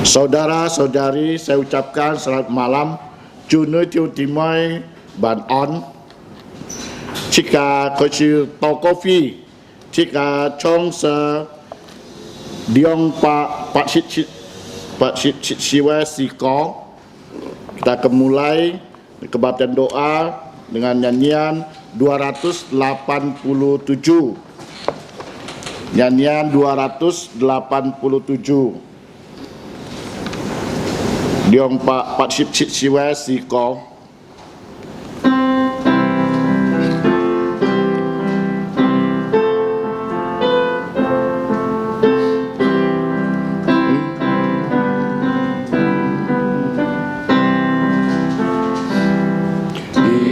Saudara-saudari, saya ucapkan selamat malam. Chunu tiu timai ban on. Jika kecil tau kopi, jika chong se diong pak sit siwa sikong. Kita akan mulai kebaktian doa dengan nyanyian 287. Nyanyian 287. Diong pak sit siwa sikong.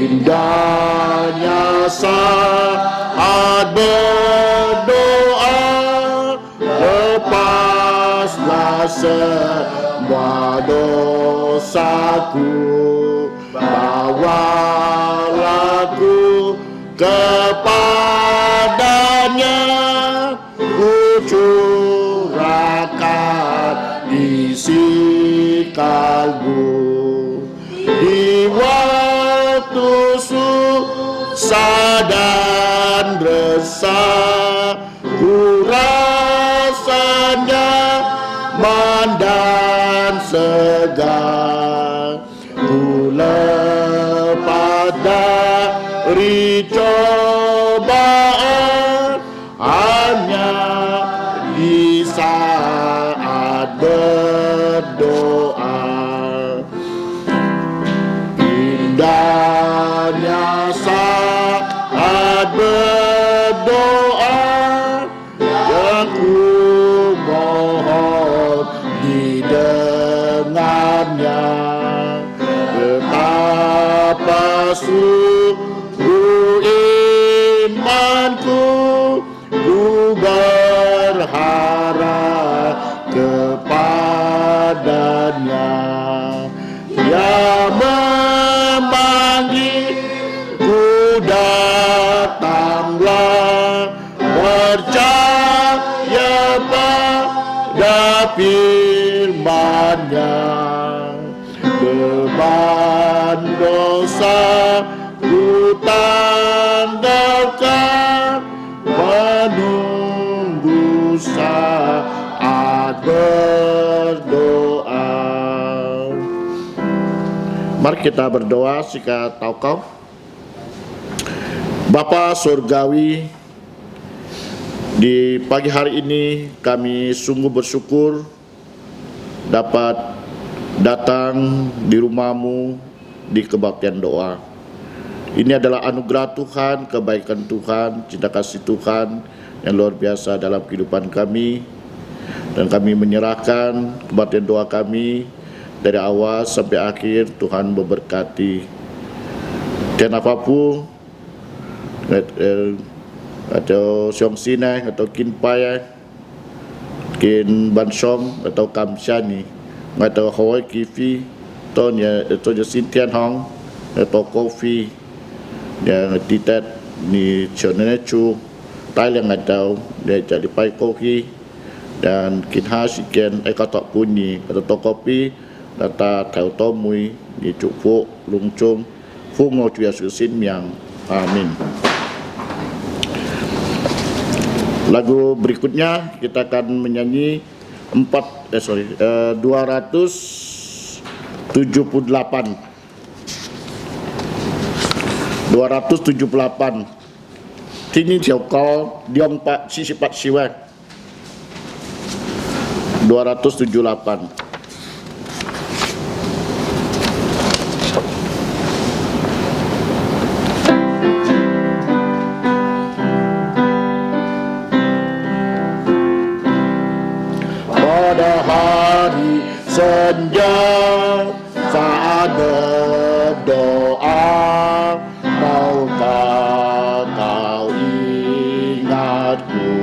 Indahnya saat berdoa, lepaslah semua dosaku, bawalah ku kepadanya, ku curahkan isi kalbu. Di waktu susah dan resah, ku rasanya nyaman dan segar, ku lepas dari cobaan hanya di saat berdoa. Indahnya saat berdoa, yang ku mohon didengarnya. Betapa sungguh imanku, ku berharap kepadanya. Dia memanggilku, datanglah, percaya pada firman-Nya. Beban dosa ku tanggalkan, menunggu saat berdoa. Mari kita berdoa jika taukau. Bapa Surgawi, di pagi hari ini kami sungguh bersyukur dapat datang di rumah-Mu di kebaktian doa. Ini adalah anugerah Tuhan, kebaikan Tuhan, cinta kasih Tuhan yang luar biasa dalam kehidupan kami. Dan kami menyerahkan kebaktian doa kami dari awal sampai akhir. Tuhan memberkati. Dan apapun atau siong sinai atau kin payai, kin bansong atau kamsyani, atau hoi kifi, tonya atau jasintian hong atau kopi yang titat ni chonechu Thailand atau dia jadi pai kopi dan kin hasikian ekatok punyi atau kopi data tau tomui ni cukup lungcung fungo cuya susin yang amin. Lagu berikutnya kita akan menyanyi 278. Tini Jiao Kau Diong Pak Sisipat Siwa 278. Pada hari senja saat berdoa, maukah kau ingatku?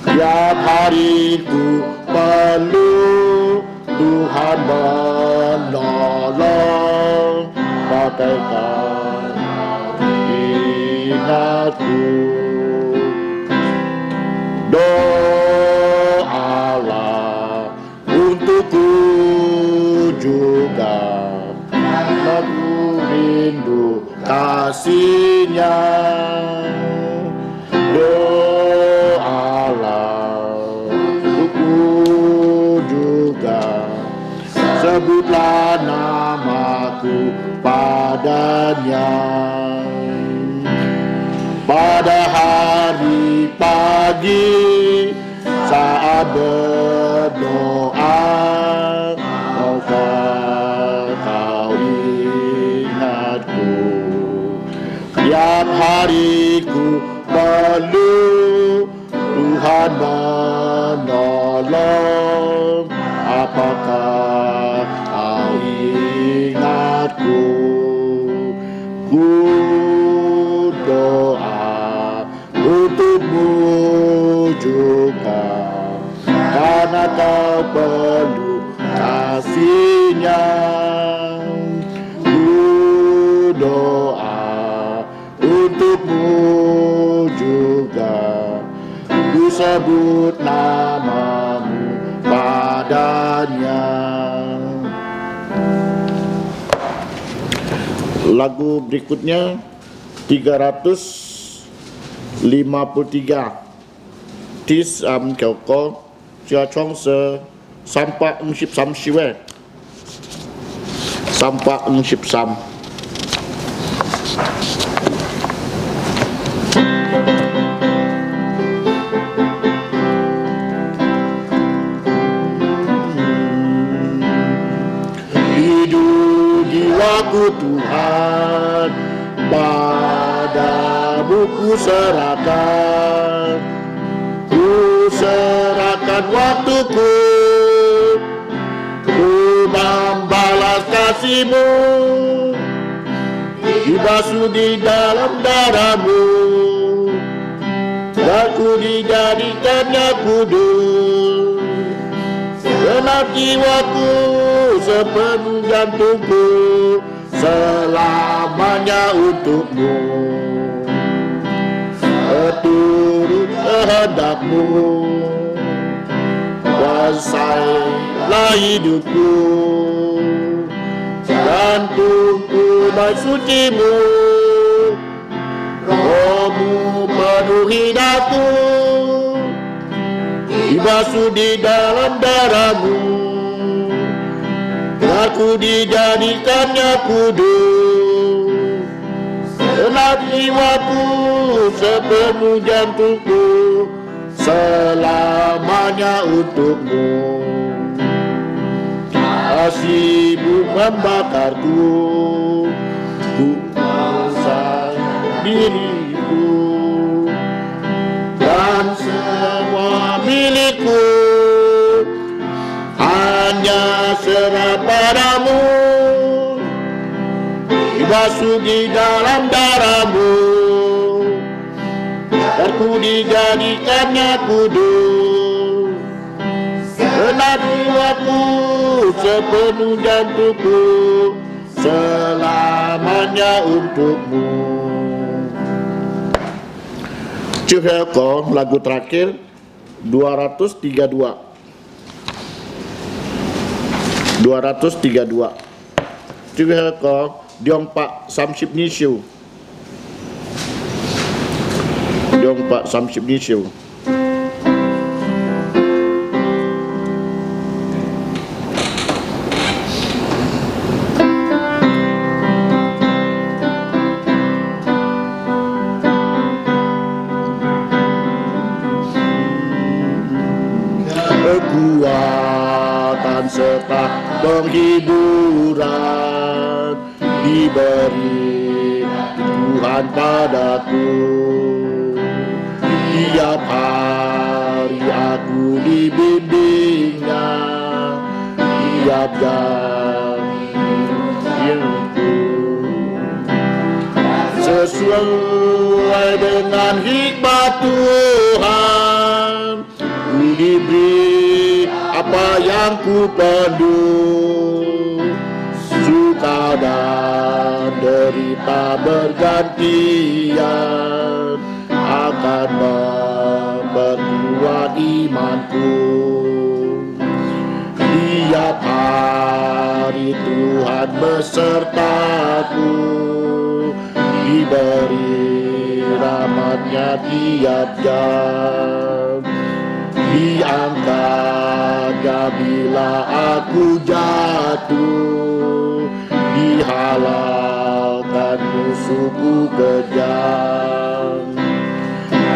Tiap hari ku perlu Tuhan menolong, bagaikan ingatku. Doalah untuk juga, aku rindu kasih-Nya. Doalah untukku juga, sebutlah namaku padanya. Pada hari pagi saat berdoa, maukah kau ingatku? Tiap hariku perlu Tuhan menolong. Apakah kau ingatku? Ku doa untukmu juga, karena kau perlu kasih-Nya. Ku doa untukmu juga, ku sebut namamu padanya. Lagu berikutnya 353. Tis kêu có chia trong sơ sampa 13 siwe. Sampa 13. Hidup jiwaku Tuhan, padamu ku serahkan. Ku serahkan waktuku, ku membalas kasih-Mu, dibasuh di dalam darah-Mu, dan ku dijadikannya kudus. Genap jiwaku, sepenuh jantungku, selamanya untuk-Mu. Turut kehendak-Mu, kuasailah hidupku, jantungku baik suci-Mu, Roh-Mu penuhi daku, dibasuh di dalam darah-Mu, aku dijadikannya kudus. Genap jiwaku, sepenuh jantungku, selamanya untuk-Mu. Kasih-Mu membakarku, ku pasang diriku, dan semua milikku hanya serah padamu, dibasuh di dalam darah-Mu, dan ku dijadikannya kudus. Genap jiwaku, sepenuh jantungku, selamanya untuk-Mu. Cuheko, lagu terakhir 232. 232. Cuheko Diongpak Samsip Nishu. Diongpak Samsip Nishu. Kekuatan serta penghiburan diberi Tuhan padaku. Tiap hari aku dibimbing-Nya, tiap hidupku sesuai dengan hikmat Tuhan. Ku diberi apa yang ku perlu, suka dan derita bergantian akan memperkuat imanku. Tiap hari besertaku, diberi rahmatnya tiap jam, diangkatnya bila aku jatuh, dihalalkan musuhku kejam.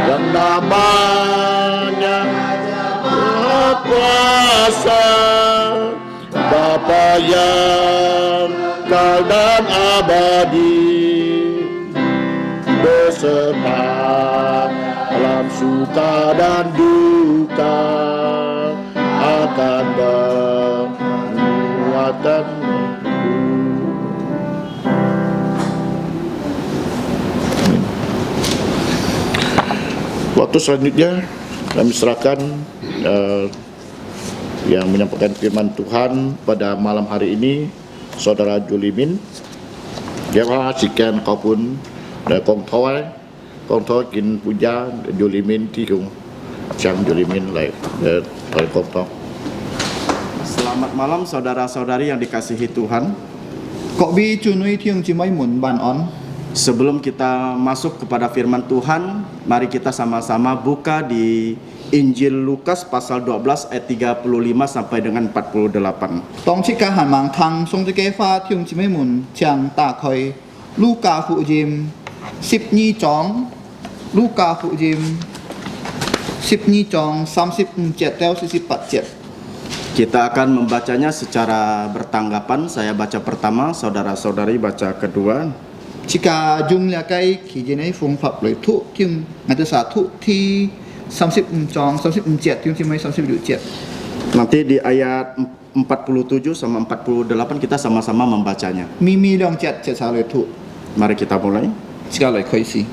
Yang namanya kuasa Bapa yang kekal dan abadi, beserta dalam suka dan duka, akan menguatkanku. Waktu selanjutnya kami serahkan yang menyampaikan firman Tuhan pada malam hari ini, Saudara Julimin. Dia sekian kau pun kong thoi kin puja Julimin ti kung chang Julimin lai thoi kong thoi. Selamat malam saudara-saudari yang dikasihi Tuhan. Kok bi cunui thiang cimai mun ban on. Sebelum kita masuk kepada firman Tuhan, mari kita sama-sama buka di Injil Lukas pasal 12 ayat 35 sampai dengan 48. Tong chika han mang thang song te ke fa thiang cimai mun chang ta khoi Luka fu jim 12 chong Luka fu jim 12 chong 37 teo 47. Kita akan membacanya secara bertanggapan. Saya baca pertama, saudara-saudari baca kedua. Chika jung lia kai ki jenai fung phap loi thu thiang ngata sa thu thi 30 chong 37 thiang cimai 37. Nanti di ayat 47 sama 48 kita sama-sama membacanya. Mi long chat chat sa loi thu. Mari kita mulai. Chika loi khoi si.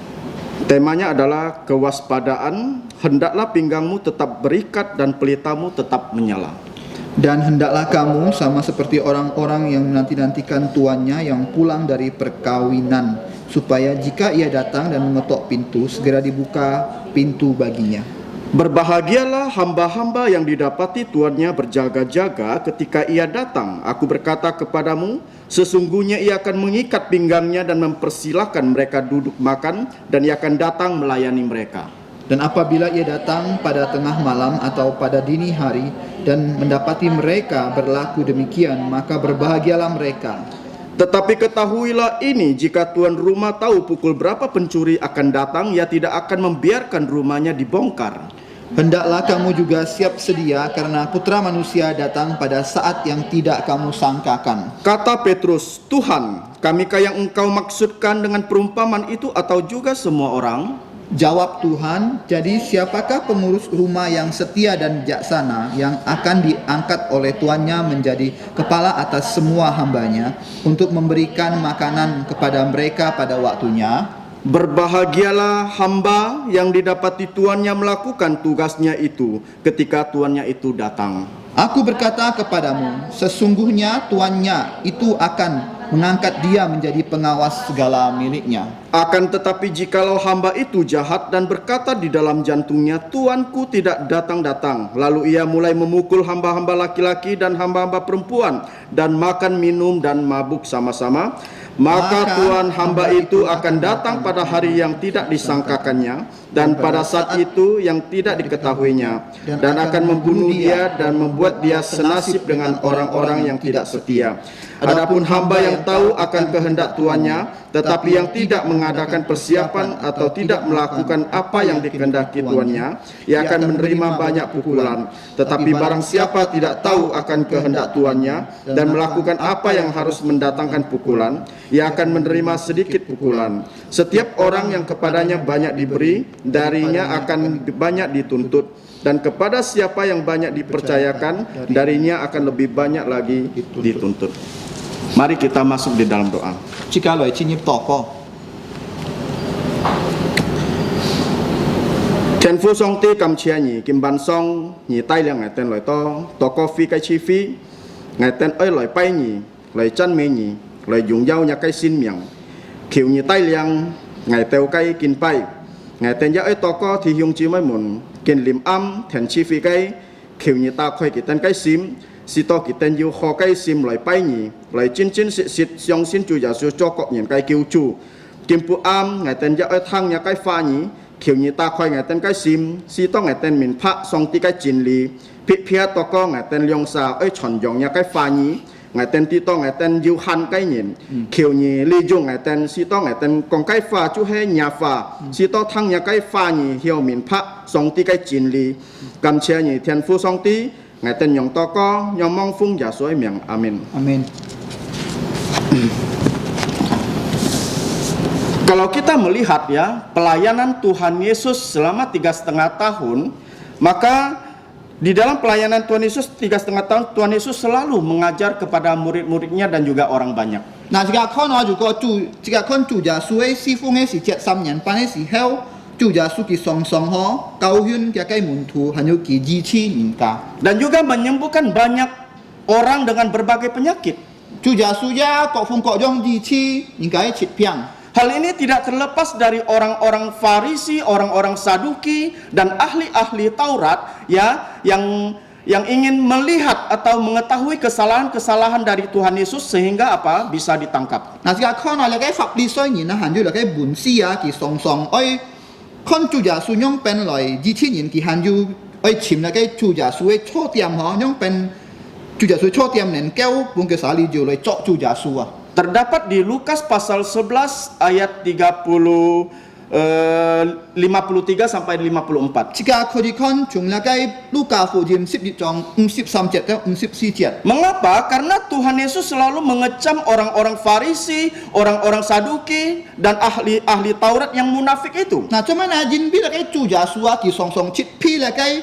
Temanya adalah kewaspadaan. Hendaklah pinggangmu tetap berikat dan pelitamu tetap menyala. Dan hendaklah kamu sama seperti orang-orang yang menanti-nantikan tuannya yang pulang dari perkawinan, supaya jika ia datang dan mengetok pintu, segera dibuka pintu baginya. Berbahagialah hamba-hamba yang didapati tuannya berjaga-jaga ketika ia datang. Aku berkata kepadamu, sesungguhnya ia akan mengikat pinggangnya dan mempersilahkan mereka duduk makan, dan ia akan datang melayani mereka. Dan apabila ia datang pada tengah malam atau pada dini hari dan mendapati mereka berlaku demikian, maka berbahagialah mereka. Tetapi ketahuilah ini, jika tuan rumah tahu pukul berapa pencuri akan datang, ia tidak akan membiarkan rumahnya dibongkar. Hendaklah kamu juga siap sedia, karena Putra Manusia datang pada saat yang tidak kamu sangkakan. Kata Petrus, Tuhan, kamikah yang engkau maksudkan dengan perumpamaan itu atau juga semua orang? Jawab Tuhan, jadi siapakah pengurus rumah yang setia dan bijaksana yang akan diangkat oleh tuannya menjadi kepala atas semua hambanya untuk memberikan makanan kepada mereka pada waktunya? Berbahagialah hamba yang didapati tuannya melakukan tugasnya itu ketika tuannya itu datang. Aku berkata kepadamu, sesungguhnya tuannya itu akan mengangkat dia menjadi pengawas segala miliknya. Akan tetapi jikalau hamba itu jahat dan berkata di dalam jantungnya, tuanku tidak datang-datang, lalu ia mulai memukul hamba-hamba laki-laki dan hamba-hamba perempuan dan makan, minum dan mabuk sama-sama, maka tuan hamba itu akan datang pada hari yang tidak disangkakannya dan pada saat itu yang tidak diketahuinya, dan akan membunuh dia dan membuat dia senasib dengan orang-orang yang tidak setia. Adapun hamba yang tahu akan kehendak tuannya tetapi yang tidak mengadakan persiapan atau tidak melakukan apa yang dikehendaki tuannya, ia akan menerima banyak pukulan. Tetapi barang siapa tidak tahu akan kehendak tuannya dan melakukan apa yang harus mendatangkan pukulan, ia akan menerima sedikit pukulan. Setiap orang yang kepadanya banyak diberi, darinya akan banyak dituntut, dan kepada siapa yang banyak dipercayakan, darinya akan lebih banyak lagi dituntut. Mari kita masuk di dalam doa. Jika loi chinyip toko. Thiên Phu Song Ti Cầm Chia Nhì Kim Ban Song Nhì Tai Liang Ngày Tên Loi To Ko Phi Cái Chi Phi Ngày Tên Ơi Loi Pai Nhì Loi Chân Mê Nhì Loi Dùng Giao Nhà Cái Xin Miang Khiu Nhì Tai Liang Ngày Teo Cái Kin Pai Ngày Tên Giá Ơi To Ko Thì Hiung Chi Mới Mùn Kin Lim Am Thiền Chi Phi Cái Khiu Nhì Ta Khoi Kỳ Tên Cái Sim si to kita yu ho kai sim lai pai ni lai chin chin sit siong sin chu ya su cho kok nyen kai kiu chu kim pu am ngai ten ya oi thang ya kai fa ni khiu ni ta khoi ngai ten kai sim si to ngai ten min pha song ti kai chin li pi phia to ko ngai ten lyong sa oi chon yong ya kai fa ni ngai ten ti to ngai ten yu han kai nyen khiu ni li jung ngai ten si to ngai ten kong kai fa chu he nya fa si to thang ya kai fa ni hiao min pha song ti kai chin li kam chia ni thian fu song ti ngai ten yong to ko yong mong fung ya suai miang amin. Amin. Kalau kita melihat ya pelayanan Tuhan Yesus selama 3,5 tahun, maka di dalam pelayanan Tuhan Yesus 3,5 tahun, Tuhan Yesus selalu mengajar kepada murid-muridnya dan juga orang banyak. 嗱，而家看我如果主，而家看主耶穌嘅師傅嘅時節3年半嘅時候，主耶穌佢上上可教訓嘅嘅門徒，還有佢醫治人家。 Dan juga menyembuhkan banyak orang dengan berbagai penyakit. 主耶穌呀，各方各樣醫治人家嘅疾病。 Hal ini tidak terlepas dari orang-orang Farisi, orang-orang Saduki, dan ahli-ahli Taurat ya yang ingin melihat atau mengetahui kesalahan-kesalahan dari Tuhan Yesus sehingga apa bisa ditangkap. 嗱，而家看我哋嘅法利賽人啊，還有嚟嘅文士啊，佢上上愛看主耶穌用病來醫治人，佢還有愛潛嚟嘅主耶穌嘅錯點嗬，用病主耶穌錯點能夠本嘅撒利就嚟作主耶穌啊。 Terdapat di Lukas pasal 11 ayat 53 sampai 54. 而家佢哋看從嚟嘅路加福音11章53節到54節。 Mengapa? Karena Tuhan Yesus selalu mengecam orang-orang Farisi, orang-orang Saduki, dan ahli-ahli Taurat yang munafik itu. 嗱，做咩呢？因為嚟嘅主耶穌啊，佢上上切批嚟嘅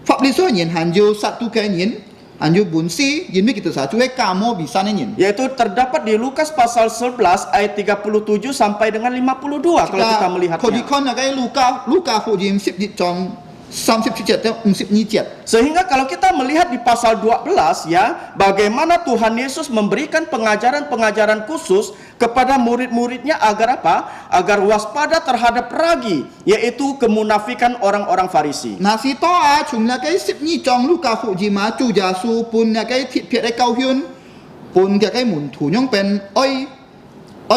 法利賽人，還有撒都該人。 Anju bunsi, ini kita satu kamu bisa nyin. Yaitu terdapat di Lukas pasal 11 ayat 37 sampai dengan 52 kalau kita melihatnya. Kalau dikon nagai Luka Fujim 10 jam 37 dan 52. Sehingga kalau kita melihat di pasal 12 ya, bagaimana Tuhan Yesus memberikan pengajaran-pengajaran khusus kepada murid-muridnya agar apa? Agar waspada terhadap ragi, yaitu kemunafikan orang-orang Farisi. Nah, si toa chung nagai 12 jam Luka Fujim Ju Yasu pun nagai thiệt ai cao hyun pun nagai mun thu nyong pen oi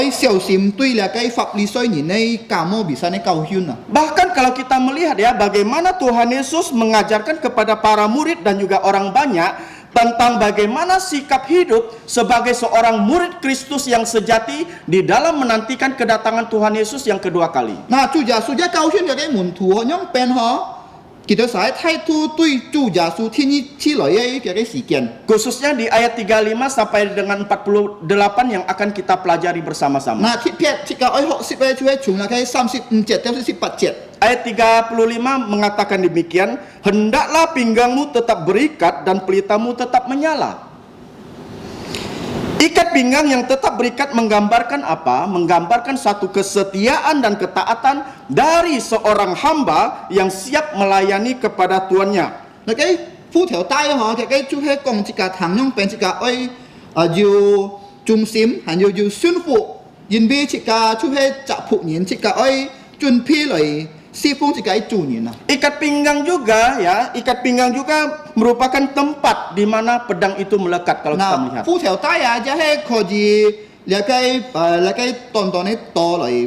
xiao sim tui là cái pháp lý soi nhìn này kamu bisa nih kau hyun. Bahkan kalau kita melihat ya bagaimana Tuhan Yesus mengajarkan kepada para murid dan juga orang banyak tentang bagaimana sikap hidup sebagai seorang murid Kristus yang sejati di dalam menantikan kedatangan Tuhan Yesus yang kedua kali. Nah, Chu Yesus ja kau hyun cái mun thu nyong pen ho kita saya thay tu tui Chu Yesus thiên chi loi cái sự kiện. Khususnya di ayat 35 sampai dengan 48 yang akan kita pelajari bersama-sama. Nah, thiệt jika oi 60 chui chung là cái 37 dan 48. Ayat 35 mengatakan demikian, hendaklah pinggangmu tetap berikat dan pelitamu tetap menyala. Ikat pinggang yang tetap berikat menggambarkan apa? Menggambarkan satu kesetiaan dan ketaatan dari seorang hamba yang siap melayani kepada tuannya. Là cái phu theo tay họ cái chú hết công chỉ cả thằng nhung bên chỉ cả ơi dù trung sim hay dù xuân phụ yên bi chỉ cả chú hết chặt phụ nhìn chỉ cả ơi chuẩn phi lại si phong chỉ cả chủ nhìn. Ikat pinggang juga ya, ikat pinggang juga merupakan tempat di mana pedang itu melekat kalau kita melihat. Phu theo tay aja hết có gì là cái tonton ấy to lại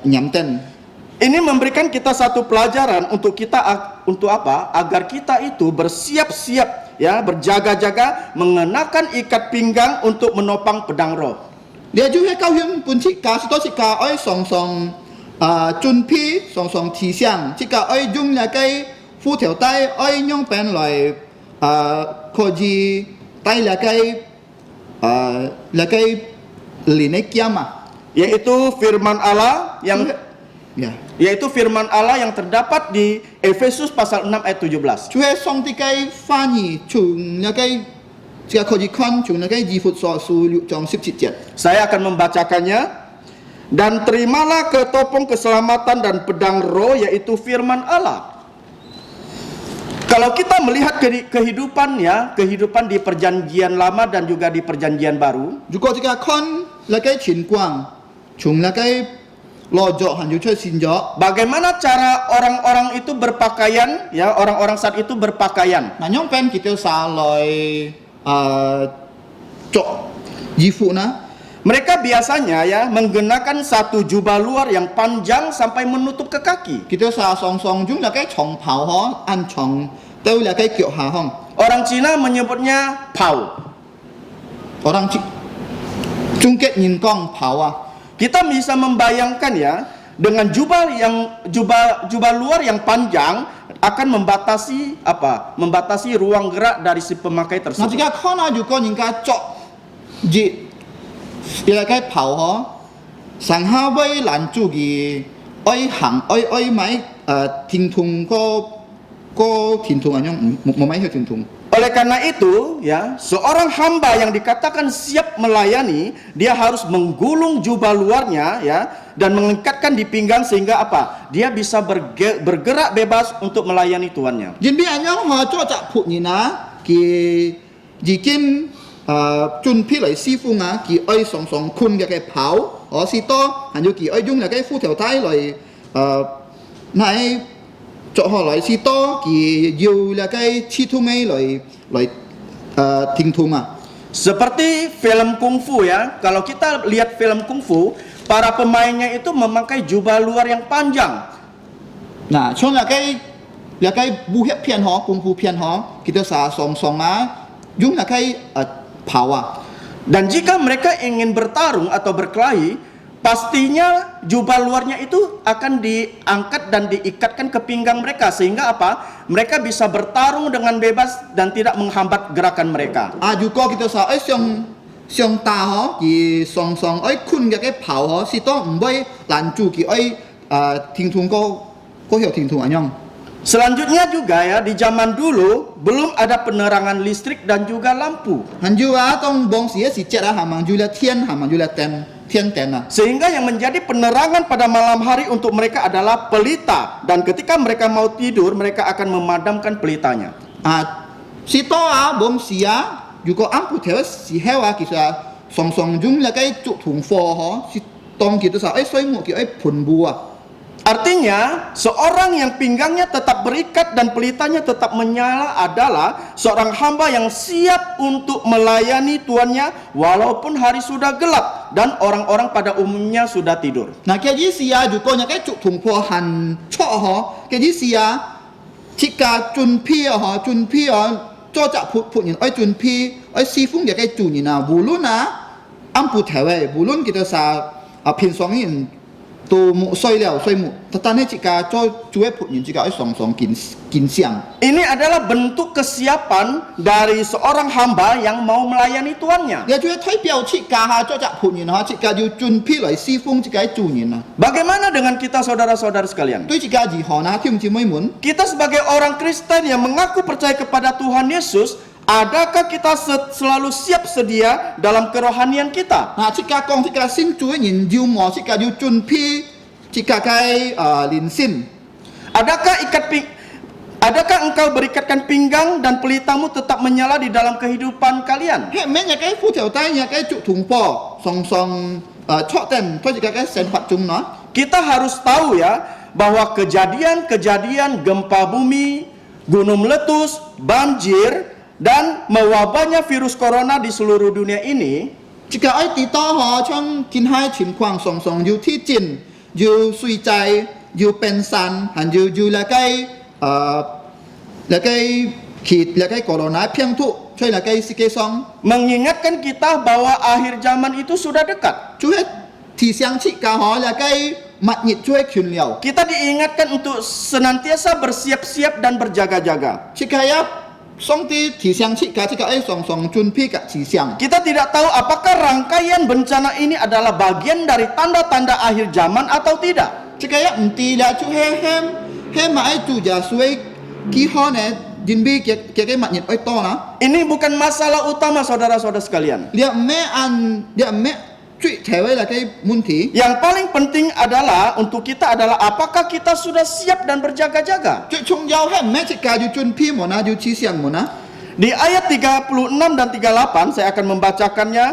nhắm tên. Ini memberikan kita satu pelajaran untuk kita untuk apa? Agar kita itu bersiap-siap ya, berjaga-jaga mengenakan ikat pinggang untuk menopang pedang roh. Dia juga kau yang pun cika, satu cika oi song chuẩn phi song thị xiang, cika oi dùng là cái phu theo tay oi nhung pen lại có gì tay là cái lini kiam Yaitu firman Allah yang ya. Yaitu firman Allah yang terdapat di Efesus pasal 6 ayat 17. Cuma song ti cái pha nhị chung là cái jika kau dikon chung là cái di phút so su liu trong 17. Saya akan membacakannya. Dan terimalah ketopong keselamatan dan pedang roh, yaitu firman Allah. Kalau kita melihat kehidupan di perjanjian lama dan juga di perjanjian baru, Juga jika kon là cái情况chung là cái lojo han ju choi sinjo. Bagaimana cara orang-orang itu berpakaian, ya, orang-orang saat itu berpakaian. Na nyong pen kita sa loi cok yifu na. Mereka biasanya ya menggunakan satu jubah luar yang panjang sampai menutup ke kaki. Kita sa song song jung la kai chong pao ho an chong teu la kai kyo ha hong. Orang Cina menyebutnya pao. Orang Cungket nyin kong pao ah. Kita bisa membayangkan ya, dengan jubah luar yang panjang akan membatasi apa? Membatasi ruang gerak dari si pemakai Na tersebut. jika khona ju ko nyin ka chok ji la kai pao ho sang ha wei lan chu gi oi hang oi mai ting tung ko ting tung anyong mo mai he ting tung. Oleh karena itu, ya, seorang hamba yang dikatakan siap melayani, dia harus menggulung jubah luarnya, ya, dan mengikatkan di pinggang sehingga apa? Dia bisa bergerak bebas untuk melayani tuannya. Jin bi anyong ho cho chak phu ni na ki ji kin chun pi lai si fu nga ki oi song song kun ga kai pao o si to han yu ki oi jung la kai fu theo tai lai nai cho ho lai si to ki yu la kai chi tu ngai lai ting tu ma. Seperti film kungfu ya, kalau kita lihat film kungfu, para pemainnya itu memakai jubah luar yang panjang. Nah, chong la kai bu hiap pian ho kung fu pian ho kita sa song song ma jung la kai pao ah. Dan jika mereka ingin bertarung atau berkelahi, pastinya jubah luarnya itu akan diangkat dan diikatkan ke pinggang mereka sehingga apa? Mereka bisa bertarung dengan bebas dan tidak menghambat gerakan mereka. Ju ko kita sa oi siong ta ho ki song song oi kun ga kai pao ho si to mboi lan chu ki oi ting tung ko hiao ting tung anyong. Selanjutnya juga ya, di zaman dulu belum ada penerangan listrik dan juga lampu. Han ju tong bong si si jet ha mang ju la tian ha mang ju la ten ah. Sehingga yang menjadi penerangan pada malam hari untuk mereka adalah pelita. Dan ketika mereka mau tidur, mereka akan memadamkan pelitanya. Si to bong si ju ko ampu theo si hewa ki sa song song jung la kai chu thung fo ho si tong kita sa soi mu ki phun bu Artinya, seorang yang pinggangnya tetap berikat dan pelitanya tetap menyala adalah seorang hamba yang siap untuk melayani tuannya walaupun hari sudah gelap dan orang-orang pada umumnya sudah tidur. Nah, kia ji sia ju ko nya kai chu thung fo han cho ho kia ji sia chika chun pi ho cho cha phu nyin oi chun pi oi si fung ya kai chu ni na bulun na ampu thewe bulun kita sa pin song yin tu mu soi mu tatane jika cuek punya jika song kin siang. Ini adalah bentuk kesiapan dari seorang hamba yang mau melayani tuannya. Dia cuek thai piao jika ha cak punya ha jika ju jun pi lai si fung jika na. Bagaimana dengan kita saudara-saudara sekalian? Tu jika ji ho na tim ji moi mun. Kita sebagai orang Kristen yang mengaku percaya kepada Tuhan Yesus, adakah kita selalu siap sedia dalam kerohanian kita? Nah, jika kong jika sin cuek yin ju mo jika ju jun pi jika kai lin sin. Adakah engkau berikatkan pinggang dan pelitamu tetap menyala di dalam kehidupan kalian? He men ya kai fu theo tai ya kai chu thung po song chok ten to jika kai sen pat chung no. Kita harus tahu ya bahwa kejadian-kejadian gempa bumi, gunung meletus, banjir, dan mewabahnya virus corona di seluruh dunia ini, jika ai ti to ho chang kin hai chim kwang song song yu ti jin yu sui zai yu pen san han yu la kai kit la kai corona piang tu choi la kai si ke song mengingatkan kita bahwa akhir zaman itu sudah dekat. Cuet ti siang chi ka ho la kai mat nyit cuet kyun liao. Kita diingatkan untuk senantiasa bersiap-siap dan berjaga-jaga. Jika ya song ti siang chi ka jika ai song song chun pi ka ti siang. Kita tidak tahu apakah rangkaian bencana ini adalah bagian dari tanda-tanda akhir zaman atau tidak. Jika ya enti la chu he ma ai tu ja sui ki ho ne jin bi ke mat nyit oi to na. Ini bukan masalah utama saudara-saudara sekalian. Dia me cui cewek la kai munti. Yang paling penting adalah untuk kita adalah apakah kita sudah siap dan berjaga-jaga. Cui chung yao he me jika ju chun pi mo na ju chi siang mo na. Di ayat 36 dan 38 saya akan membacakannya.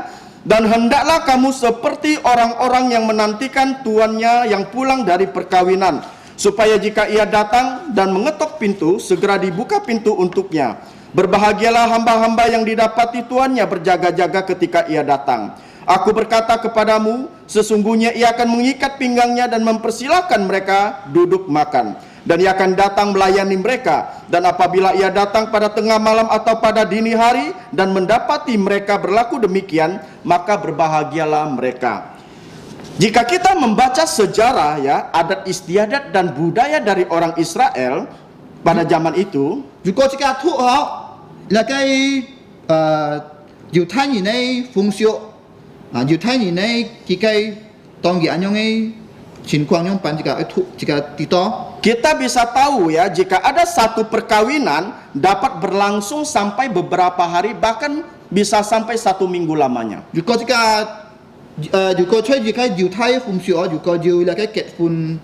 Dan hendaklah kamu seperti orang-orang yang menantikan tuannya yang pulang dari perkawinan, supaya jika ia datang dan mengetok pintu, segera dibuka pintu untuknya. Berbahagialah hamba-hamba yang didapati tuannya berjaga-jaga ketika ia datang. Aku berkata kepadamu, sesungguhnya ia akan mengikat pinggangnya dan mempersilahkan mereka duduk makan. Dan ia akan datang melayani mereka. Dan apabila ia datang pada tengah malam atau pada dini hari dan mendapati mereka berlaku demikian, maka berbahagialah mereka. Jika kita membaca sejarah ya, adat istiadat dan budaya dari orang Israel pada zaman itu, 如果这个土豪，那个犹太人的风俗啊，犹太人的这个当地安样的情况，用办这个土这个地道。 kita bisa tahu ya, jika ada satu perkawinan dapat berlangsung sampai beberapa hari, bahkan bisa sampai 1 minggu lamanya. 如果吹这个犹太风俗啊，如果就那个结婚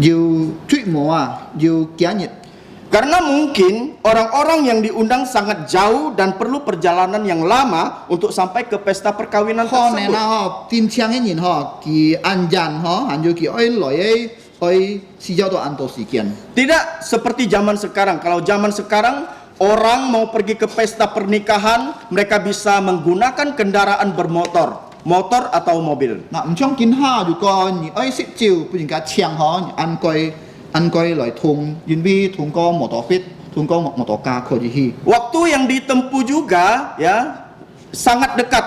就推模啊，就今日。 Karena mungkin orang-orang yang diundang sangat jauh dan perlu perjalanan yang lama untuk sampai ke pesta perkawinan 可能 tersebut. 啊，真正的人哈，佢按人哈，还有佢爱来的爱是叫做按多时间。 Tidak seperti zaman sekarang. Kalau zaman sekarang orang mau pergi ke pesta pernikahan, mereka bisa menggunakan kendaraan bermotor, motor atau mobil. 嗱，唔像今下，如果你愛識照，不然家槍哈，你按蓋來通，因為通過摩托飛，通過摩托架可以去。 Waktu yang ditempuh juga ya sangat dekat.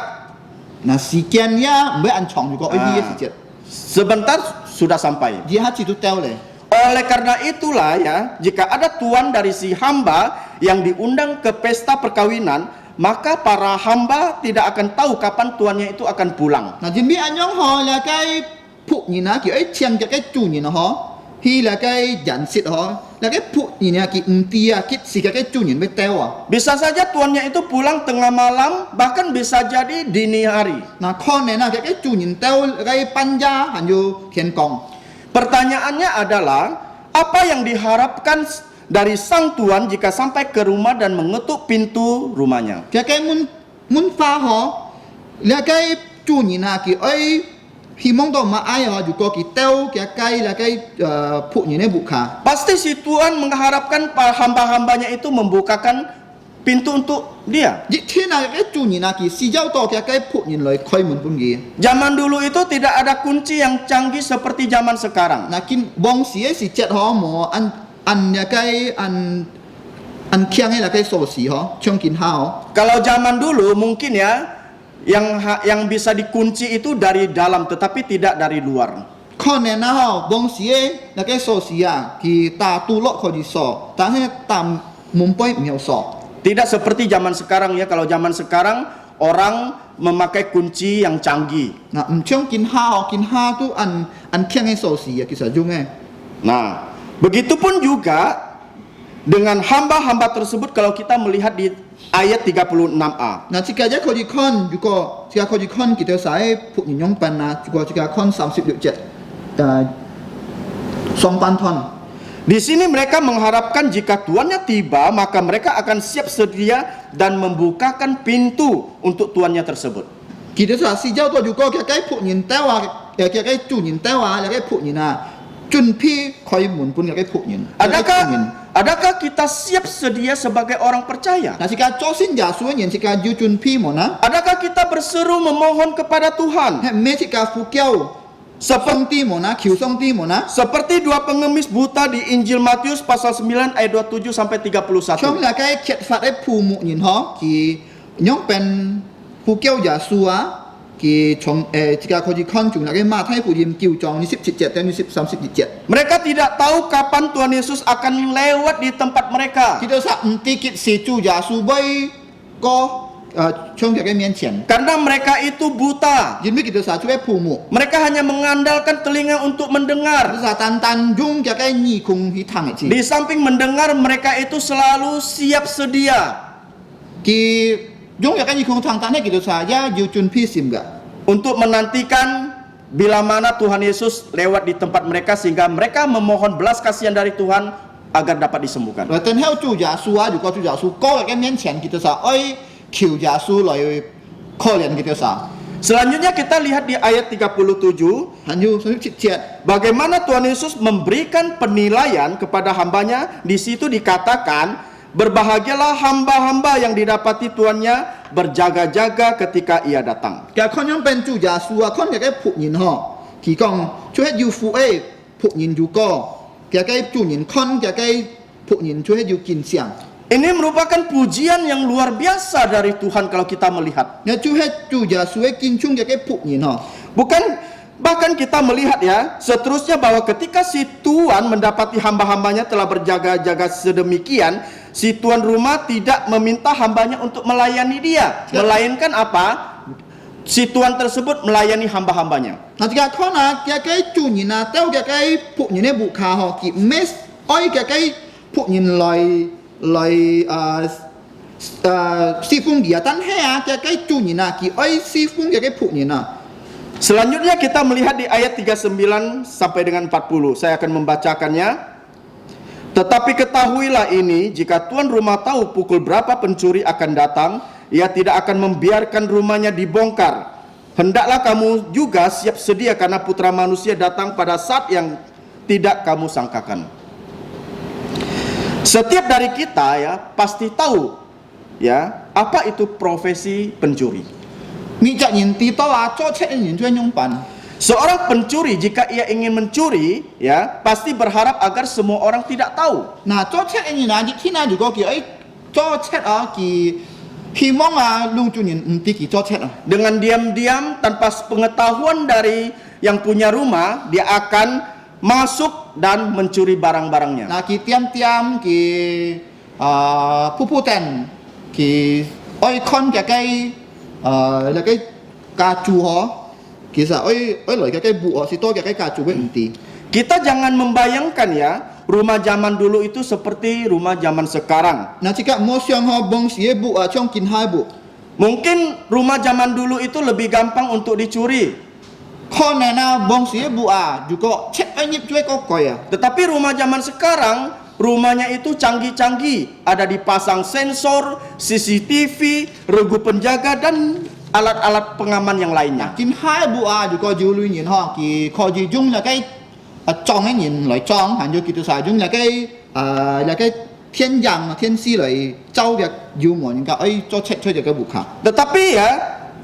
嗱，時間呀，唔會按長，如果愛啲嘅時間， Sebentar sudah sampai. 而家知道掉咧。 Oleh karena itulah ya, jika ada tuan dari si hamba yang diundang ke pesta perkawinan, maka para hamba tidak akan tahu kapan tuannya itu akan pulang. 嗱，因為按樣嗬，那個僕人啊，叫愛搶嘅個主人啊，嗬。 khi là cái nhận xét họ là cái phụ nhìn là cái dia cái chủ nhân biết teo à. Bisa saja tuannya itu pulang tengah malam, bahkan bisa jadi dini hari. Nah con này là cái chủ nhân teo cái panja hanya kian kong. Pertanyaannya adalah apa yang diharapkan dari sang tuan jika sampai ke rumah dan mengetuk pintu rumahnya? Cái muốn pha họ là cái chủ nhân là cái ấy hy vọng đó mà ai họ juga kita cái là cái phụ nhân buka. Pasti si tuan mengharapkan hamba-hambanya itu membukakan pintu untuk dia. Jadi thế nào cái chủ nhân là cái si giao đó cái phụ nhân lại khai môn pun gì. Zaman dulu itu tidak ada kunci yang canggih seperti zaman sekarang. Nah kin bong si chat họ mà ăn cái ăn kiang là cái sổ xì họ trong kin hao. Kalau zaman dulu mungkin ya yang bisa dikunci itu dari dalam tetapi tidak dari luar. Con này nào bông xía là cái sổ xí à thì ta tu lọ khỏi đi sổ ta hay tam mumpai miao sổ. Tidak seperti zaman sekarang ya. Kalau zaman sekarang orang memakai kunci yang canggih. Nah trong kin ha tu an kiang cái sổ xí à kisah jung Nah, begitupun juga dengan hamba-hamba tersebut kalau kita melihat di ayat 36a. Nah jika aja kau di kon juga jika kau di kon kita saya puk nyong pan na juga jika kon 37 song pan ton. Di sini mereka mengharapkan jika tuannya tiba maka mereka akan siap sedia dan membukakan pintu untuk tuannya tersebut. Kita sa si giao tu juga cái puk nyin tawa cái chủ nyin tawa là cái puk nyin à chuẩn pi khai mun pun cái puk nyin. Adakah kita siap sedia sebagai orang percaya? Nah jika cosin jasu nyin jika ju chuẩn pi mana? Adakah kita berseru memohon kepada Tuhan? Mẹ jika phu kiao song ti mana kiu song ti mana? Seperti dua pengemis buta di Injil Matius pasal 9 ayat 27 sampai 31. Trong là cái kiệt phạt ấy phù mụ nhìn họ thì nhóm bên phu kiao jasu á thì trong jika kau di kon chung là cái ma thay phu jim kiu trong 27 dan 37. Mereka tidak tahu kapan Tuhan Yesus akan lewat di tempat mereka. Kita sa tikit si chu jasu bay có trong cái miền tiền. Karena mereka itu buta. Jadi kita sa cuy phu mụ. Mereka hanya mengandalkan telinga untuk mendengar. Sa tan jung cái nhị khung hi thang ấy. Di samping mendengar, mereka itu selalu siap sedia Ki jung cái nhị khung thang tan này kita sa ya ju chun pi sim ga. untuk menantikan bila mana Tuhan Yesus lewat di tempat mereka sehingga mereka memohon belas kasihan dari Tuhan agar dapat disembuhkan. Rồi tên heo chủ giả su á, dù có chủ giả su có cái miếng tiền kita sa, oi kiu giả su lại kho liền kita sa. Selanjutnya kita lihat di ayat 37, Hanyu sunu cicet. bagaimana Tuhan Yesus memberikan penilaian kepada hambanya. Di situ dikatakan, berbahagialah hamba-hamba yang didapati tuannya berjaga-jaga ketika ia datang. 嘅看樣變主耶穌啊，看嘅僕人呵，佢講做係要負誒僕人如果嘅主人看嘅僕人做係要見相。 Ini merupakan pujian yang luar biasa dari Tuhan kalau kita melihat. 你做係主耶穌嘅見chung嘅僕人呵， Bahkan kita melihat ya, seterusnya bahwa ketika si tuan mendapati hamba-hambanya telah berjaga-jaga sedemikian, si tuan rumah tidak meminta hambanya untuk melayani dia, melainkan apa? Si tuan tersebut melayani hamba-hambanya. 嗱，而家看啊，嘅主人啊，兜嘅僕人嘅仆下呵，佢唔係愛嘅僕人來侍奉dia，但係啊，嘅主人啊，佢愛侍奉嘅僕人啊。 Selanjutnya kita melihat di ayat 39 sampai dengan 40. Saya akan membacakannya. Tetapi ketahuilah ini, jika tuan rumah tahu pukul berapa pencuri akan datang, ia tidak akan membiarkan rumahnya dibongkar. Hendaklah kamu juga siap sedia karena putra manusia datang pada saat yang tidak kamu sangkakan. Setiap dari kita ya pasti tahu ya apa itu profesi pencuri. มี隻人知道啊，做賊嘅人做樣辦？ Seorang pencuri jika ia ingin mencuri ya pasti berharap agar semua orang tidak tahu. 嗱，做賊嘅人啊，熱天啊，如果佢愛做賊啊，佢希望啊，路主人唔知佢做賊啊。 Dengan diam-diam tanpa pengetahuan dari yang punya rumah, dia akan masuk dan mencuri barang-barangnya. 嗱，佢點佢鋪天，佢愛看嘅家住嗬，其實愛來嘅布哦，是多嘅家住嘅唔知。 Kita jangan membayangkan ya, rumah zaman dulu itu seperti rumah zaman sekarang. 嗱，即刻冇上學幫時嘅布啊，將見下布， Mungkin rumah zaman dulu itu lebih gampang untuk dicuri. 可能啊，幫時嘅布啊，如果賊愛入咗個櫃啊。 Tetapi rumah zaman sekarang, rumahnya itu canggih-canggih. Ada dipasang sensor, CCTV, regu penjaga, dan alat-alat pengaman yang lainnya. 見下布啊，如果要亂人嗬，佢可以用嚟嘅裝嘅人來裝，還有叫做晒用嚟嘅天陽天師嚟周嘅要門人家，做賊出嚟嘅布卡。 Tetapi ya,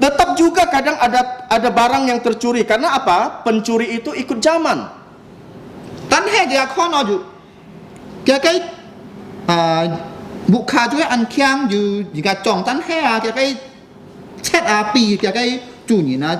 tetap juga kadang ada barang yang tercuri. Karena apa? Pencuri itu ikut zaman. 但係就看到就嘅布卡就係安強就而家裝，但係啊嘅賊啊比嘅主人啊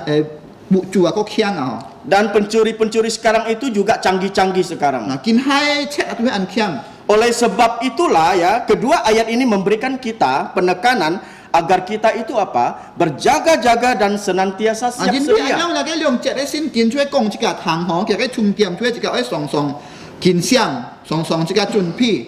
布主啊個強啊。 Dan pencuri-pencuri sekarang itu juga canggih-canggih sekarang. 嗱，見係賊啊都係安強。 Oleh sebab itulah ya, kedua ayat ini memberikan kita penekanan agar kita itu apa? Berjaga-jaga dan senantiasa siap 因為 sedia. 啱啦，嘅兩隻咧先見出嚟講，即個行行嘅重點出嚟，即個上見相，上即個準備。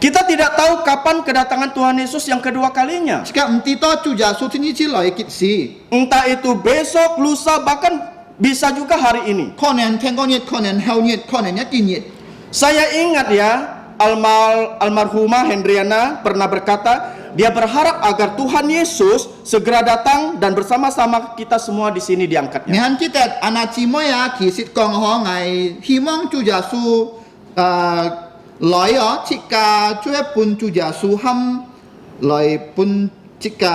Kita tidak tahu kapan kedatangan Tuhan Yesus yang kedua kalinya. 即個唔知道主耶穌天之來結事， Entah itu besok, lusa, bahkan bisa juga hari ini. 可能聽講日，可能後日，可能一見日。 Saya ingat ya, almarhumah Hendriana pernah berkata, dia berharap agar Tuhan Yesus segera datang dan bersama-sama kita semua di sini 你 diangkatnya. 看記得阿那姊妹啊，其實講可係希望主耶穌來啊，即個做一半主耶穌喊來半即個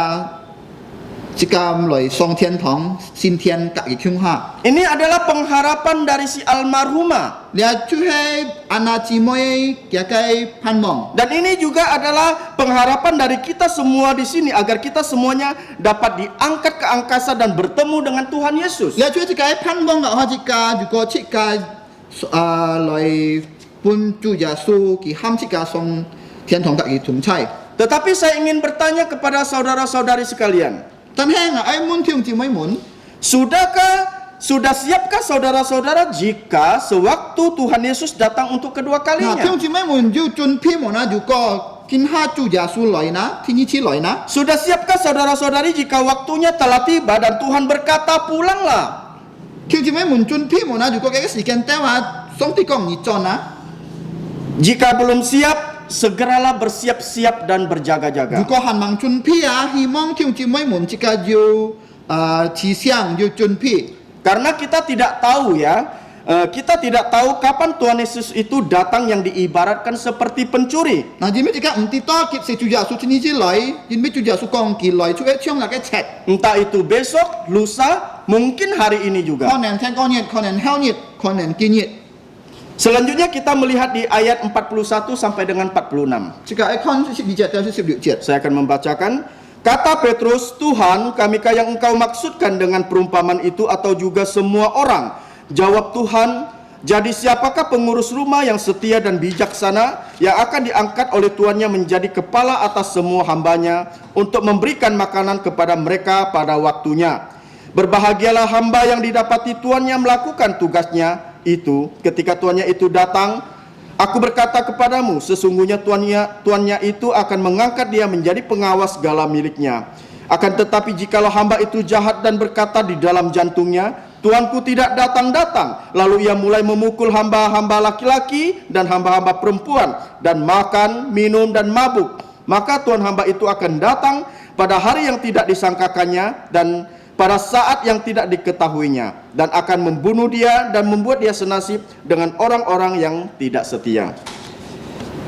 來上天堂，先天隔嘅胸下。 Ini adalah pengharapan dari si almarhumah. 你就係阿那姊妹嘅盼望。 Dan ini juga adalah pengharapan dari kita semua di sini agar kita semuanya dapat diangkat ke angkasa dan bertemu dengan Tuhan Yesus. 你做一個盼望嘅話，一個如果即個來半主耶穌佢喊即個上天堂隔嘅同差。 Tetapi saya ingin bertanya kepada saudara-saudari sekalian, 但係我愛門聽姊妹們。 sudah siapkah saudara-saudara jika sewaktu Tuhan Yesus datang untuk kedua 嗱， kalinya? 聽姊妹們要準備麼呢？如果見下主耶穌來呢，天一次來呢？ Sudah siapkah saudara-saudari jika waktunya telah tiba dan Tuhan berkata pulanglah? 聽姊妹們準備麼呢？如果嘅時間到啊，上帝講你做呢？ Jika belum siap, segeralah bersiap-siap dan 如 berjaga-jaga. 果還望準備啊，希望聽姊妹們即個要 chỉ xiang yu chun pi. Karena kita tidak tahu ya, kita tidak tahu kapan Tuhan Yesus itu datang yang diibaratkan seperti pencuri. Na jin mi jika enti to kip se chu ja su chini ji loi, jin mi chu ja su kong ki loi chu e chiong la cái chat. Entah itu besok, lusa, mungkin hari ini juga. Con nen ten con nhiet, con nen heo nhiet, con nen ki nhiet. Selanjutnya kita melihat di ayat 41 sampai dengan 46. Jika ekon sip di jet dan sip di jet. Saya akan membacakan. Kata Petrus, Tuhan, kamikah yang engkau maksudkan dengan perumpamaan itu atau juga semua orang? Jawab Tuhan, jadi siapakah pengurus rumah yang setia dan bijaksana yang akan diangkat oleh tuannya menjadi kepala atas semua hambanya untuk memberikan makanan kepada mereka pada waktunya? Berbahagialah hamba yang didapati tuannya melakukan tugasnya itu ketika tuannya itu datang. Aku berkata kepadamu, sesungguhnya tuannya itu akan mengangkat dia menjadi pengawas segala miliknya. Akan tetapi jikalau hamba itu jahat dan berkata di dalam jantungnya, Tuanku tidak datang-datang, lalu ia mulai memukul hamba-hamba laki-laki dan hamba-hamba perempuan, dan makan, minum, dan mabuk, maka tuan hamba itu akan datang pada hari yang tidak disangkakannya dan pada saat yang tidak diketahuinya, dan akan membunuh dia dan membuat dia senasib dengan orang-orang yang tidak setia.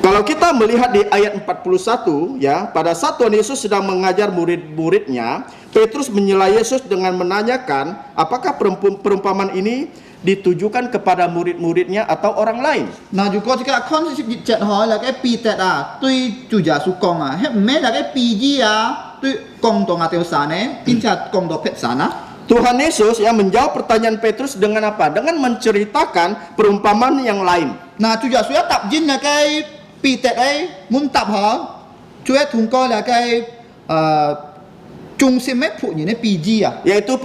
Kalau kita melihat di ayat 41 ya, pada saat Tuhan Yesus sedang mengajar murid-muridnya, Petrus menyela Yesus dengan menanyakan apakah perumpamaan ini ditujukan kepada murid-muridnya atau orang lain. Na juga jika ekon sip di jet ho la cái pi tet tui chu ja su kong he me la cái pi ji tui kong dong ateu sana, pincat kong do pet sana. Tuhan Yesus yang menjawab pertanyaan Petrus dengan apa? Dengan menceritakan perumpamaan yang lain. Na chu ja su ya tap jin la cái pi tet ai mun tap ho, chu e thung ko la cái chung sim me phu ni ne pi ji Yaitu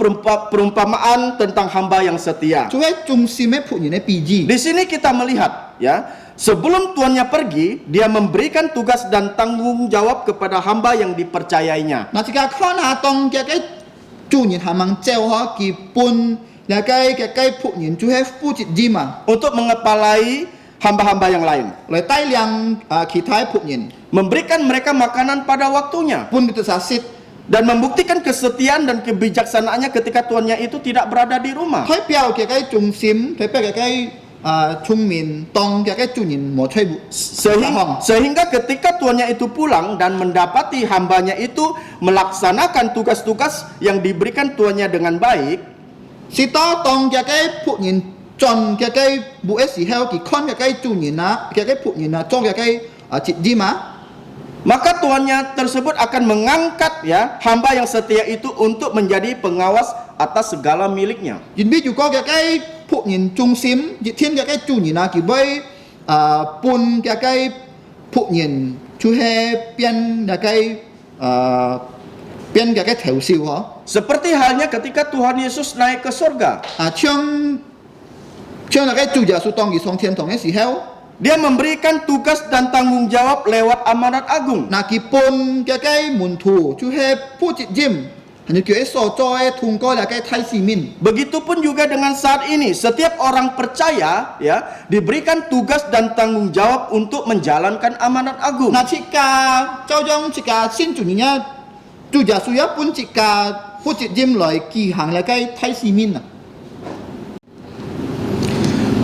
perumpamaan tentang hamba yang setia. chu e chung sim me phu ni ne pi ji. Di sini kita melihat ya, sebelum tuannya pergi, dia memberikan tugas dan tanggung jawab kepada hamba yang dipercayainya. Na jika kon tong cái chu ni ha mang cheo ho ki pun la cái phu ni chu he fu chit ji ma. Untuk mengepalai hamba-hamba yang lain, Lai tai liang ki thai phu ni memberikan mereka makanan pada waktunya, pun kita sasit. dan membuktikan kesetiaan dan kebijaksanaannya ketika tuannya itu tidak berada di rumah. Thai piao cái trung sim, thai piao cái chung min tong cái chu ni mo chai bu. Sehingga ketika tuannya itu pulang dan mendapati hambanya itu melaksanakan tugas-tugas yang diberikan tuannya dengan baik, Si to tong cái phu ni chon cái bu es si heo ki kon cái chu ni na cái phu ni na chong cái chit ji ma. maka tuannya tersebut akan mengangkat ya hamba yang setia itu untuk menjadi pengawas atas segala miliknya. Jin bi ju ko cái phu ni trung sim, ji thiên cái chu ni na ki bai pun cái phu ni chu he pian cái pian cái theu siu ho. Seperti halnya ketika Tuhan Yesus naik ke surga, Chiang cái chu ja su tong ki song thiên tong e si heo. dia memberikan tugas dan tanggung jawab lewat amanat agung. Na ki pon cái mun thu chu he pu chit jim. Hanya kyo so cho thung ko la cái thai si min. Begitupun juga dengan saat ini, setiap orang percaya ya diberikan tugas dan tanggung jawab untuk menjalankan amanat agung. Na chika chao jong chika sin chu ni nya chu ja su ya pun chika pu chit jim loi ki hang la cái thai si min.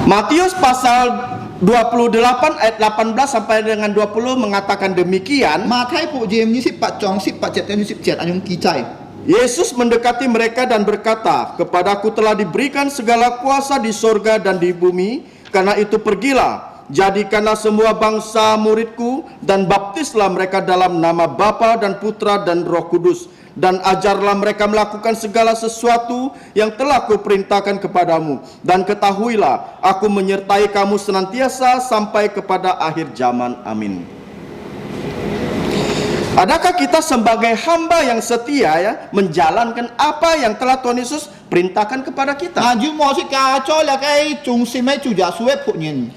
Matius pasal 28 ayat 18 sampai dengan 20 mengatakan demikian. Ma thai pu jim ni 18 jong 18 dan 17 anyong ki chai. Yesus mendekati mereka dan berkata, "Kepadaku telah diberikan segala kuasa di sorga dan di bumi. Karena itu pergilah, jadikanlah semua bangsa muridku dan baptislah mereka dalam nama Bapa dan Putra dan Roh Kudus. Dan ajarlah mereka melakukan segala sesuatu yang telah kuperintahkan kepadamu. Dan ketahuilah, aku menyertai kamu senantiasa sampai kepada akhir zaman. Amin." Adakah kita sebagai hamba yang setia ya menjalankan apa yang telah Tuhan Yesus perintahkan kepada kita? Na ju mo chika cho la cái trung sim ai chu ja su e phu ni.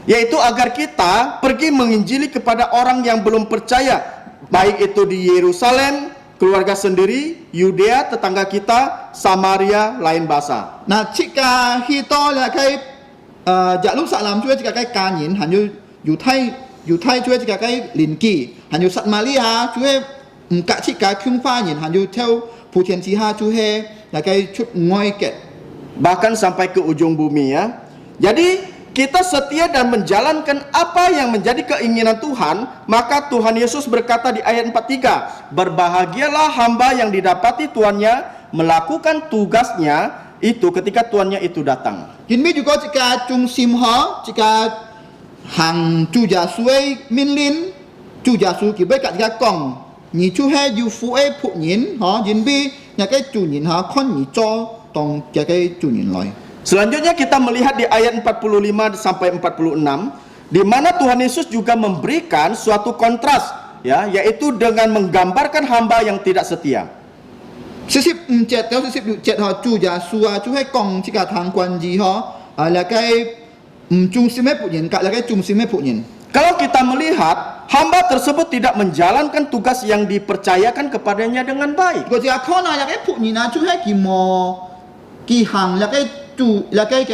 Yaitu agar kita pergi menginjili kepada orang yang belum percaya, baik itu di Yerusalem, keluarga sendiri, Yudea, tetangga kita, Samaria, lain bahasa. Na chika hi to la cái ja lu sa lam chu chika cái ca yin han yu thai chu chika cái lin ki han yu Samaria chu ka chika kyung fa yin han yu theo 普天之下出黑那个出外嘅。 bahkan sampai ke ujung bumi ya. Jadi kita setia dan menjalankan apa yang menjadi keinginan Tuhan, maka Tuhan Yesus berkata di ayat 43, berbahagialah hamba yang didapati tuannya melakukan tugasnya itu ketika tuannya itu datang. Chính biết juga jika trung sim ho jika hàng chu gia suy min lin chu gia su kỳ bê cả jika kong nhị chu he yu fu e phụ nhìn ho chính biết nhà cái chủ nhìn ho con nhị cho tong cái chủ nhìn lại. Selanjutnya kita melihat di ayat 45 sampai 46 di mana Tuhan Yesus juga memberikan suatu kontras ya, yaitu dengan menggambarkan hamba yang tidak setia. 47到47ho chu gia su chu he kong jika thang quan ji ho là cái trung sim e phụ nhìn cả là cái trung sim e phụ nhìn. Kalau kita melihat hamba tersebut tidak menjalankan tugas yang dipercayakan kepadanya dengan baik. Còn jika con là cái phụ nhìn chu he kỳ mò kỳ hàng là cái chủ là cái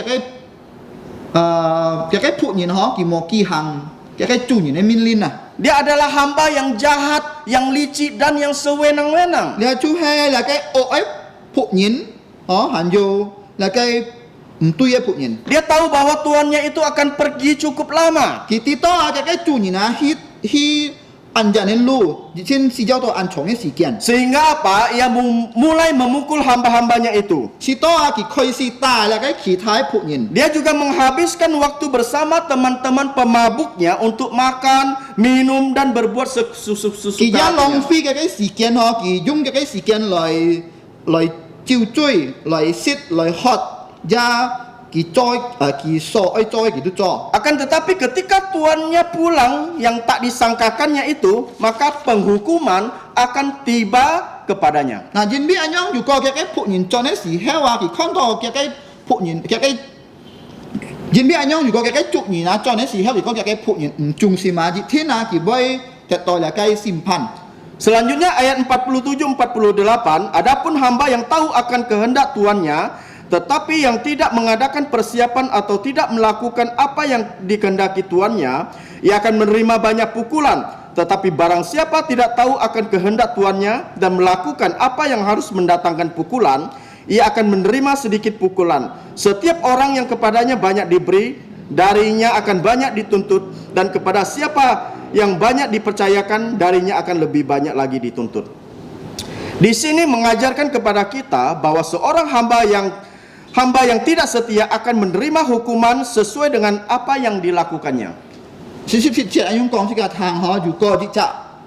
phụ nhìn ho kỳ mò kỳ hàng cái chủ nhìn ấy min lin à. Dia adalah hamba yang jahat, yang licik dan yang sewenang-wenang. Là chú hai là cái ô ép phụ nhìn hẳn vô là cái tuy phụ nhìn. Dia tahu bahwa tuannya itu akan pergi cukup lama. Thì tí to cái chủ nhìn á hi ăn trả nên lu trên si giao to ăn chong cái si kian. Sehingga apa? Ia mulai memukul hamba-hambanya itu. Si to ki khoi si ta là cái khí thái phụ nhìn. Dia juga menghabiskan waktu bersama teman-teman pemabuknya untuk makan, minum dan berbuat sesuka Ki ya long hatinya. phi cái si kian ho ki dùng cái si kian lại chiêu chui lại sit lại hot ya ki choi ki so ai choi ki tu cho. Akan tetapi ketika tuannya pulang yang tak disangkakannya itu, maka penghukuman akan tiba kepadanya. Nah, jin bi anh ông dù có cái phụ nhìn cho nó xì heo à, thì không to cái phụ nhìn cái jin bi anh ông dù có cái trụ nhìn á cho nó xì heo thì có cái phụ nhìn trung sim mà gì thế nào thì bây thật tôi là cái sim pan. Selanjutnya ayat 47-48, adapun hamba yang tahu akan kehendak tuannya tetapi yang tidak mengadakan persiapan atau tidak melakukan apa yang dikehendaki tuannya, ia akan menerima banyak pukulan. Tetapi barang siapa tidak tahu akan kehendak tuannya dan melakukan apa yang harus mendatangkan pukulan, ia akan menerima sedikit pukulan. Setiap orang yang kepadanya banyak diberi, darinya akan banyak dituntut, dan kepada siapa yang banyak dipercayakan, darinya akan lebih banyak lagi dituntut. Di sini mengajarkan kepada kita bahwa seorang hamba yang tidak setia akan menerima hukuman sesuai dengan apa yang dilakukannya. 47anh ông講即個行可如果啲隻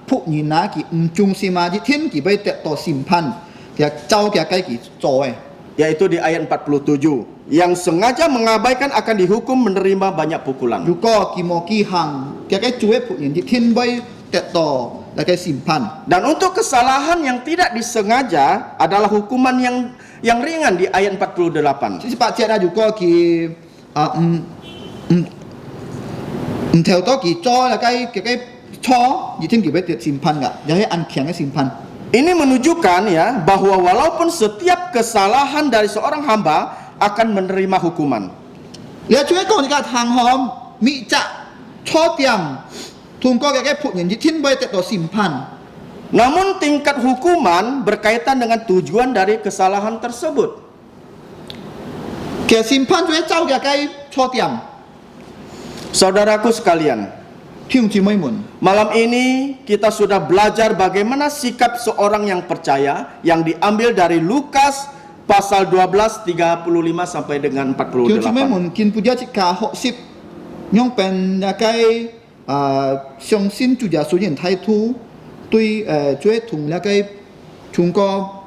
仆人啊，佢唔重視嘛，啲天佢俾得到審判，佢走嘅雞佢做嘅。 Yaitu di ayat 47, yang sengaja mengabaikan akan dihukum menerima banyak pukulan. 如果佢冇佢行嘅雞做嘅仆人，啲天俾得到那個審判。 Dan untuk kesalahan yang tidak disengaja adalah hukuman yang ringan di ayat 48. 48節啊，如果佢唔條到佢做那個錯，啲天佢俾得審判㗎，有啲按強嘅審判。 Ini menunjukkan ya bahwa walaupun setiap kesalahan dari seorang hamba akan menerima hukuman. 你做一個你個行可咪隻錯點，通過嘅僕人啲天俾得到審判。 Namun tingkat hukuman berkaitan dengan tujuan dari kesalahan tersebut. 其實審判做一周嘅錯點， Saudaraku sekalian, 弟兄姊妹們。 malam ini kita sudah belajar bagaimana sikap seorang yang percaya yang diambil dari Lukas pasal 12 35 sampai dengan 弟兄姊妹 48. 們見不咗一架60，用เป็น那個相信主耶穌人態度對最同那個通過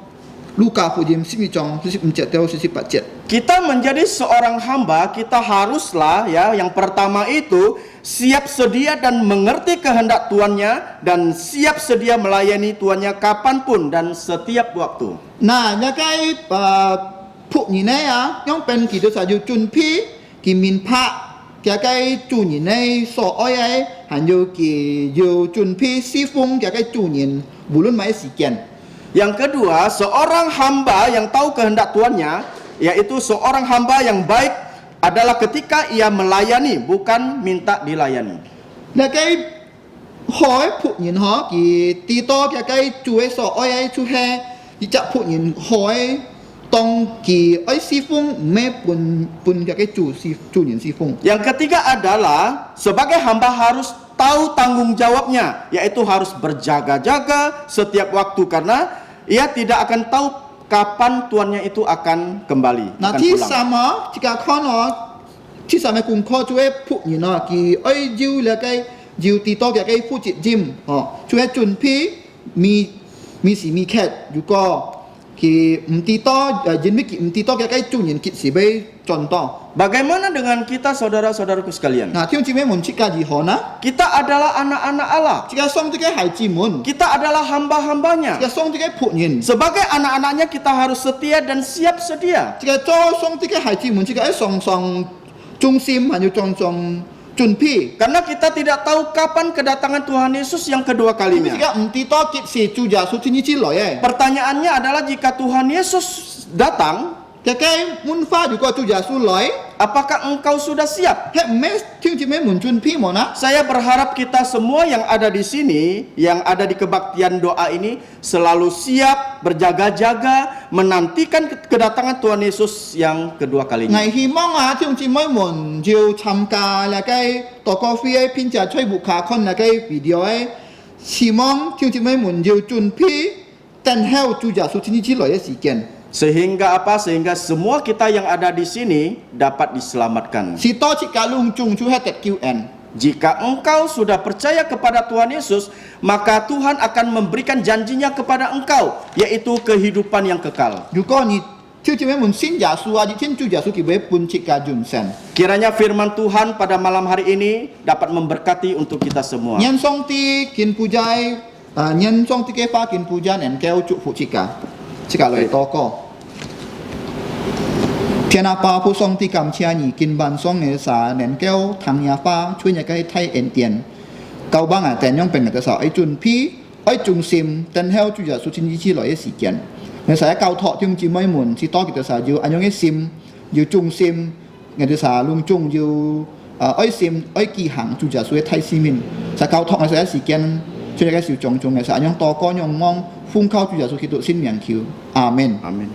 路加福音11章45節到48節。 Kita menjadi seorang hamba, kita haruslah ya yang pertama itu siap sedia dan mengerti kehendak tuannya dan siap sedia melayani tuannya kapanpun dan setiap waktu. 嗱，那個僕人呢啊，用เป็น幾多時要準備佢面拍嘅個主人呢所愛嘅，還有佢要準備侍奉嘅個主人，無論咩時間。 Yang kedua, seorang hamba yang tahu kehendak tuannya, yaitu seorang hamba yang baik adalah ketika ia melayani, bukan minta dilayani. 那個海僕人可佢啲多嘅個主嘅所愛嘅出係จะพูดยินหอยต้องกี่ไอ้ซีฟงไม่ปุนกับไอ้จูยินซีฟง Yang ketiga adalah sebagai hamba harus tahu tanggung jawabnya, yaitu harus berjaga-jaga setiap waktu karena ia tidak akan tahu kapan tuannya itu akan kembali, นา akan ที่ pulang. สามที่การข้อเนาะที่สามกุมข้อช่วยพูดยินเนาะกี่ไอ้ยิวแล้วก็ยิวตีโตกับไอ้ผู้จิตจิมช่วยจุนพี่มีสีมีแค่อยู่ก็กี่ตีโตยินไม่กี่ตีโตกับไอ้จุนยินกิสีไปจนต่อ Bagaimana dengan kita saudara-saudaraku sekalian? ที่จริงไม่หมุนชิกาจีหอนะ Kita adalah anak-anak Allah. ชิกาส่งที่แกหายจีมุน Kita adalah hamba-hambanya. ชิกาส่งที่แกพูดยิน Sebagai anak-anaknya kita harus setia dan siap sedia. ชิกาโจ้ส่งที่แกหายจีมุนชิกาไอ้ส่งจุงซิมหันอยู่จงจุนพี่ Karena kita tidak tahu kapan kedatangan Tuhan Yesus yang kedua ชิ kalinya. กาตีโตกิสีจูจาสุทินิจิลอย Pertanyaannya adalah jika Tuhan Yesus datang, แกมุนฟ้าอยู่ก็จูจาสุลอย apakah engkau sudah siap? เฮ้แม่ที่จริงไม่หมุนจุนพี่หมดนะ Saya berharap kita semua yang ada di sini, yang ada di kebaktian doa ini selalu siap, berjaga-jaga, menantikan kedatangan Tuhan Yesus yang kedua ไง kalinya. ฮีมองที่จริงไม่หมุนจิวทำกาแล้วก็ต่อกาแฟพินจะช่วยบุคคาคนแล้วก็วิดีโอฮีมองที่จริงไม่หมุนจิวจุนพี่แต่เฮาจูจาสุทินิจิลอยสิเกน Sehingga apa? Sehingga semua kita yang ada di sini dapat diselamatkan. สิโตชิกาลุงจุงชูให้เต็ดคิวแอน Jika engkau sudah percaya kepada Tuhan Yesus, maka Tuhan akan memberikan janjinya kepada engkau, yaitu kehidupan yang kekal. อยู่ก็นี่ที่จริงไม่หมุนสินยาสุอาดิทินจูจาสุกิเวปุนชิกาจุนเซน Kiranya firman Tuhan pada malam hari ini dapat memberkati untuk kita semua. ยันทรงตีกินปูจายยันทรงตีเกฟ้ากินปูจาแอนแก้วจุฟูชิกาเลยโตก็เทียนาปาผู้ทรงตีกำเชียนีกินบันทรงเนสาแอนแก้วทางยาฟ้าช่วยยาใกล้ไทยเอ็นเตียนเกาบ้างแต่ย่องเป็นแต่สาวไอจุนพี่ไอจุงซิมเต้นเฮลจุจาสุชินยิชิลอยสีเกียนในสายเกาเถาะที่จริงไม่หมุนที่ต้อกิตสาอยู่อันยองไอซิมอยู่จุงซิมเงินสาลุงจุงอยู่ไอซิมไอกี่หังจุจาสุไทยซีมินสายเกาเถาะในสายสีเกียนช่วยยาใกล้สิวจงในสายย่องตอก้อนย่องมองฟุ้งเข้าจุจาสุขิตุสิ้นเมียงคิวอาเมน Amin.